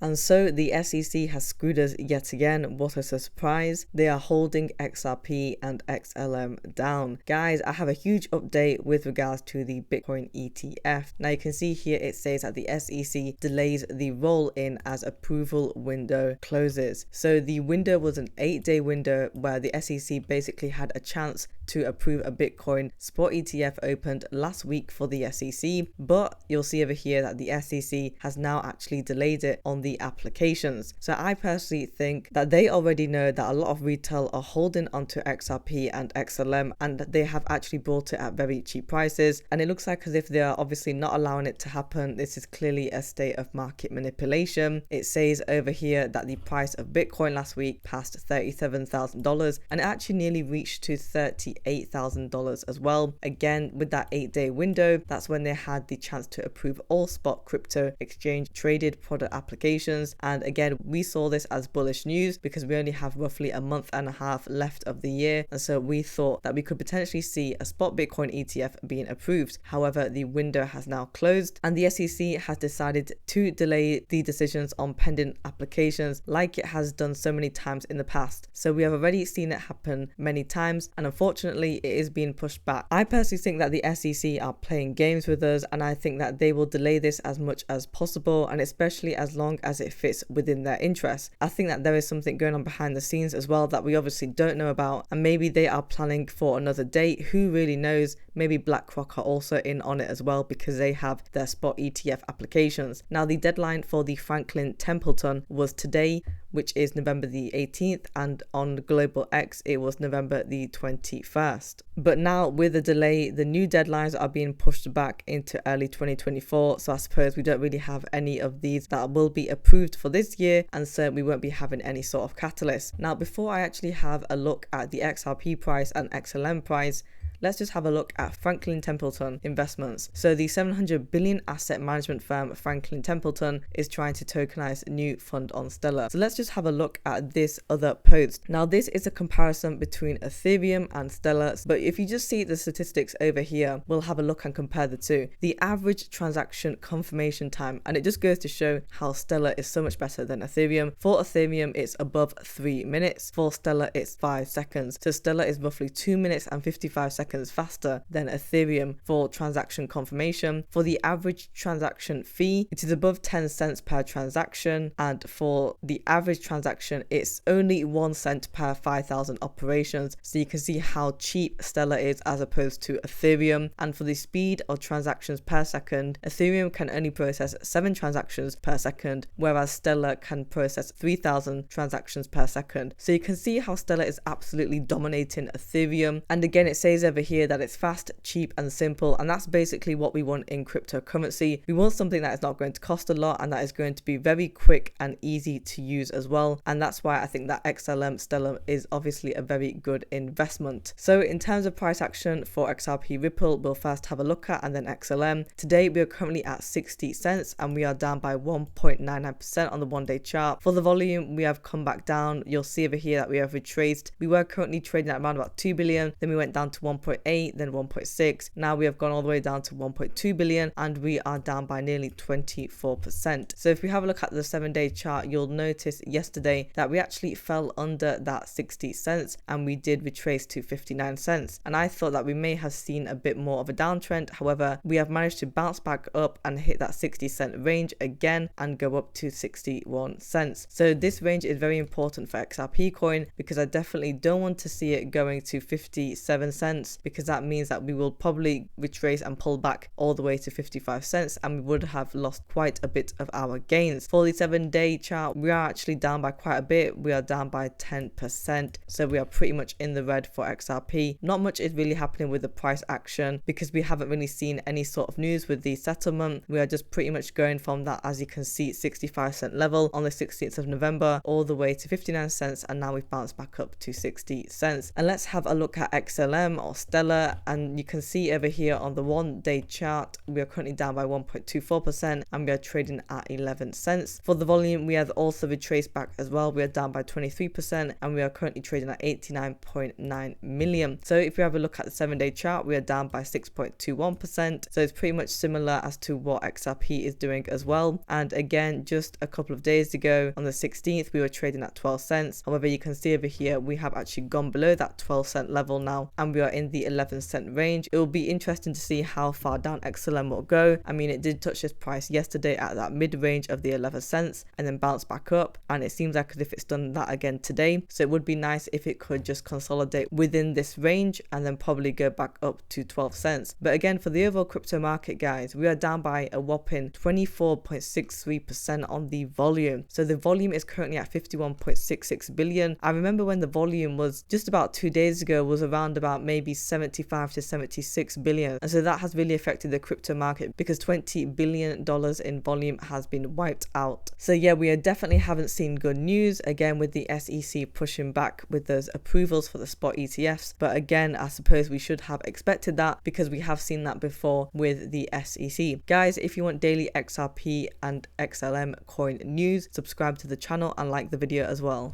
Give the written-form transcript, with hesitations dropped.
And so the SEC has screwed us yet again. What a surprise. They are holding XRP and XLM down. Guys, I have a huge update with regards to the Bitcoin ETF. Now you can see here it says that the SEC delays the roll-in as approval window closes. So the window was an 8-day window where the SEC basically had a chance to approve a Bitcoin spot ETF opened last week for the SEC, but you'll see over here that the SEC has now actually delayed it on the applications. So I personally think that they already know that a lot of retail are holding onto XRP and XLM, and they have actually bought it at very cheap prices, and it looks like as if they are obviously not allowing it to happen. This is clearly a state of market manipulation. It says over here that the price of Bitcoin last week passed $37,000 and it actually nearly reached to $38,000 as well. Again, with that 8-day window, that's when they had the chance to approve all spot crypto exchange traded product applications. And again, we saw this as bullish news because we only have roughly a month and a half left of the year, and so we thought that we could potentially see a spot Bitcoin ETF being approved. However, the window has now closed and the SEC has decided to delay the decisions on pending applications like it has done so many times in the past. So we have already seen it happen many times, and unfortunately it is being pushed back. I personally think that the SEC are playing games with us, and I think that they will delay this as much as possible, and especially as long as it fits within their interests. I think that there is something going on behind the scenes as well that we obviously don't know about, and maybe they are planning for another date. Who really knows? Maybe BlackRock are also in on it as well because they have their spot ETF applications. Now the deadline for the Franklin Templeton was today, which is November the 18th, and on Global X it was November the 21st. But now with the delay, the new deadlines are being pushed back into early 2024, so I suppose we don't really have any of these that will be approved for this year, and so we won't be having any sort of catalyst. Now before I actually have a look at the XRP price and XLM price, let's just have a look at Franklin Templeton Investments. So the 700 billion asset management firm Franklin Templeton is trying to tokenize a new fund on Stellar. So let's just have a look at this other post. Now this is a comparison between Ethereum and Stellar, but if you just see the statistics over here, we'll have a look and compare the two. The average transaction confirmation time, and it just goes to show how Stellar is so much better than Ethereum. For Ethereum it's above 3 minutes, for Stellar it's 5 seconds. So Stellar is roughly 2 minutes and 55 seconds faster than Ethereum for transaction confirmation. For the average transaction fee, it is above 10 cents per transaction, and for the average transaction it's only 1 cent per 5,000 operations. So you can see how cheap Stellar is as opposed to Ethereum. And for the speed of transactions per second, Ethereum can only process 7 transactions per second, whereas Stellar can process 3,000 transactions per second. So you can see how Stellar is absolutely dominating Ethereum. And again, it says over here that it's fast, cheap and simple, and that's basically what we want in cryptocurrency. We want something that is not going to cost a lot and that is going to be very quick and easy to use as well, and that's why I think that XLM Stellar is obviously a very good investment. So in terms of price action for XRP Ripple, we'll first have a look at, and then XLM. Today we are currently at 60 cents and we are down by 1.99% on the 1-day chart. For the volume, we have come back down. You'll see over here that we have retraced. We were currently trading at around about 2 billion, then we went down to 1.8, then 1.6. Now we have gone all the way down to 1.2 billion and we are down by nearly 24%. So if we have a look at the 7-day chart, you'll notice yesterday that we actually fell under that 60 cents and we did retrace to 59 cents. And I thought that we may have seen a bit more of a downtrend. However, we have managed to bounce back up and hit that 60-cent range again and go up to 61 cents. So this range is very important for XRP coin because I definitely don't want to see it going to 57 cents, because that means that we will probably retrace and pull back all the way to 55 cents and we would have lost quite a bit of our gains. For the 7-day chart, we are actually down by quite a bit. We are down by 10%, so we are pretty much in the red for XRP. Not much is really happening with the price action because we haven't really seen any sort of news with the settlement. We are just pretty much going from that, as you can see, 65-cent level on the 16th of November all the way to 59 cents, and now we've bounced back up to 60 cents. And let's have a look at XLM or stellar, and you can see over here on the 1-day chart we are currently down by 1.24% and we are trading at 11 cents. For the volume, we have also retraced back as well. We are down by 23% and we are currently trading at 89.9 million. So if you have a look at the 7-day chart, we are down by 6.21%. So it's pretty much similar as to what XRP is doing as well. And again, just a couple of days ago on the 16th, we were trading at 12 cents. However, you can see over here we have actually gone below that 12-cent level now and we are in the 11-cent range. It will be interesting to see how far down XLM will go. I mean, it did touch this price yesterday at that mid-range of the 11 cents and then bounce back up, and it seems like as if it's done that again today. So it would be nice if it could just consolidate within this range and then probably go back up to 12 cents. But again, for the overall crypto market, guys, we are down by a whopping 24.63% on the volume. So the volume is currently at 51.66 billion. I remember when the volume was just about 2 days ago was around about maybe 75 to 76 billion, and so that has really affected the crypto market because $20 billion in volume has been wiped out. So yeah, we definitely haven't seen good news again with the SEC pushing back with those approvals for the spot ETFs. But again, I suppose we should have expected that because we have seen that before with the SEC. Guys, if you want daily XRP and XLM coin news, subscribe to the channel and like the video as well.